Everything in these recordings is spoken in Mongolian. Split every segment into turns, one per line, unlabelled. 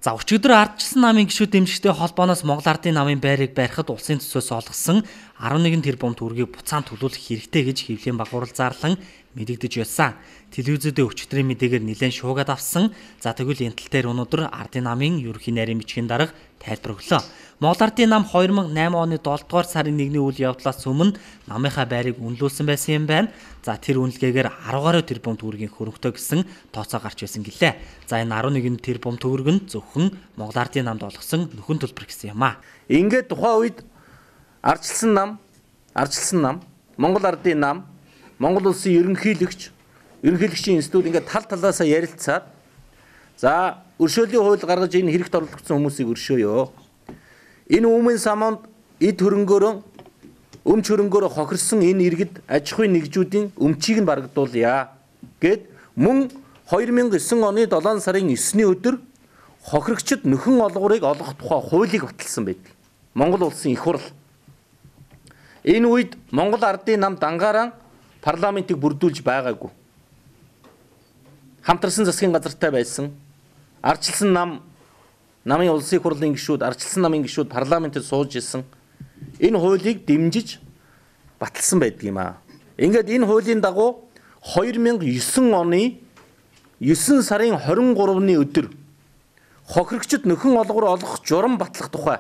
За өчигдөр ардчилсан намын гишүүд дэмжигчтэй холбооноос Монгол Ардын намын байрыг барихад улсын төсөөс олгосон 11 тэрбум төгрөгийг буцаан төлөвлөх хэрэгтэй гэж хэвлэлийн багварал зарлан мэдэгдэж байсан. Телевизэдээ өчигдрийн мэдээгээр нэлээд шуугаад авсан. За тэгвэл энэ тал дээр өнөөдөр Ардын намын ерөнхий нарийн бичгийн дарга тайлбар өглөө. Монгол Ардын нам 2008 оны 7 дугаар сарын 1-ний үйл явдлаас өмнө намынхаа байрыг үнэлүүлсэн байсан юм байна. За тэр үнэлгээгээр 10 гаруй тэрбум төгрөгийн хөрөнгөтэй гэсэн тооцоо гарч байсан гэлээ. За энэ 11 тэрбум төгрөг нь зөвхөн Монгол Ардын намд олгосон нөхөн төлбөр гэсэн юм аа.
Ингээд тухайн үед ардчилсан нам, Монгол Ардын нам, Монгол улсын ерөнхийлөгчийн институт ингээд тал талаасаа ярилцаад за өршөөлийн хууль гаргаж энэ хэрэгт оруулагдсан хүмүүсийг өршөөё. Энэ өмнө саманд эд өмч хөрөнгөөрөө хохирсон энэ иргэд аж ахуйн нэгжүүдийн өмчийг нь барагдуулъя гэд мөн 2009 оны 7 сарын 9-ний өдөр хохирогчд нөхөн олгуурыг олгох тухай хуулийг баталсан байдаг. Монгол улсын их хурл. Энэ үед Монгол Ардын нам дангаараа парламентыг бүрдүүлж байгаагүй. Хамтарсан засгийн газартай байсан. Ардчилсан намын улсын их хурлын гишүүд, ардчилсан намын гишүүд парламентд сууж исэн. Энэ хуулийг дэмжиж баталсан байдаг юм аа. Ингээд энэ хуулийн дагуу 2009 оны 9 сарын 23-ны өдөр хохирогчд нөхөн олгор олгох журам батлах тухай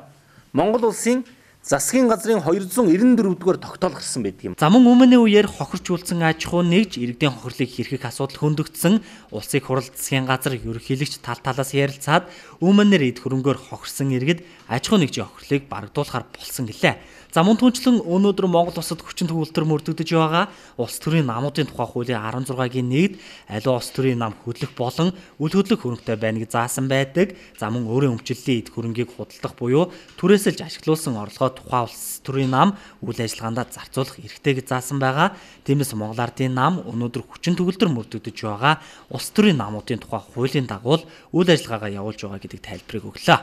Монгол улсын засгийн газрын 294-р тогтоол гарсан байдаг юм.
За мөн өмнөний үеэр хохирчулсан аж ахуй нэгж иргэдийн хохирлыг хэрхэх асуудал хөндөгдсөн улсын их хурл засгийн газар ерөнхийлөгч тал талаас ярилцаад өмнөр эд хөрөнгөөр хохирсон иргэд аж ахуй нэгжийн хохирлыг барагдуулахар болсон гэлээ. За мөн түнчлэн өнөөдөр Монгол улсад хүчин төгөлтөр мөрдөгдөж байгаа улс төрийн намуудын тухай хуулийн 16-гийн 1-д аливаа улс төрийн нам хөдлөх болон үл хөдлөх хөрөнгөтэй байна гэж заасан байдаг. За мөн өөрийн өмчлөлийн эд хөрөнгийг худалдах буюу түрээсэлж ашиглуулсан орлогоо тухай улс төрийн нам үйл ажиллагаанд зарцуулах эрхтэй гэж заасан байгаа. Тиймээс Монгол Ардын нам өнөөдөр хүчин төгөлтөр мөрдөгдөж байгаа улс төрийн намуудын тухай хуулийн дагуу үйл ажиллагаагаа явуулж байгаа гэдэг тайлбарыг өглөө.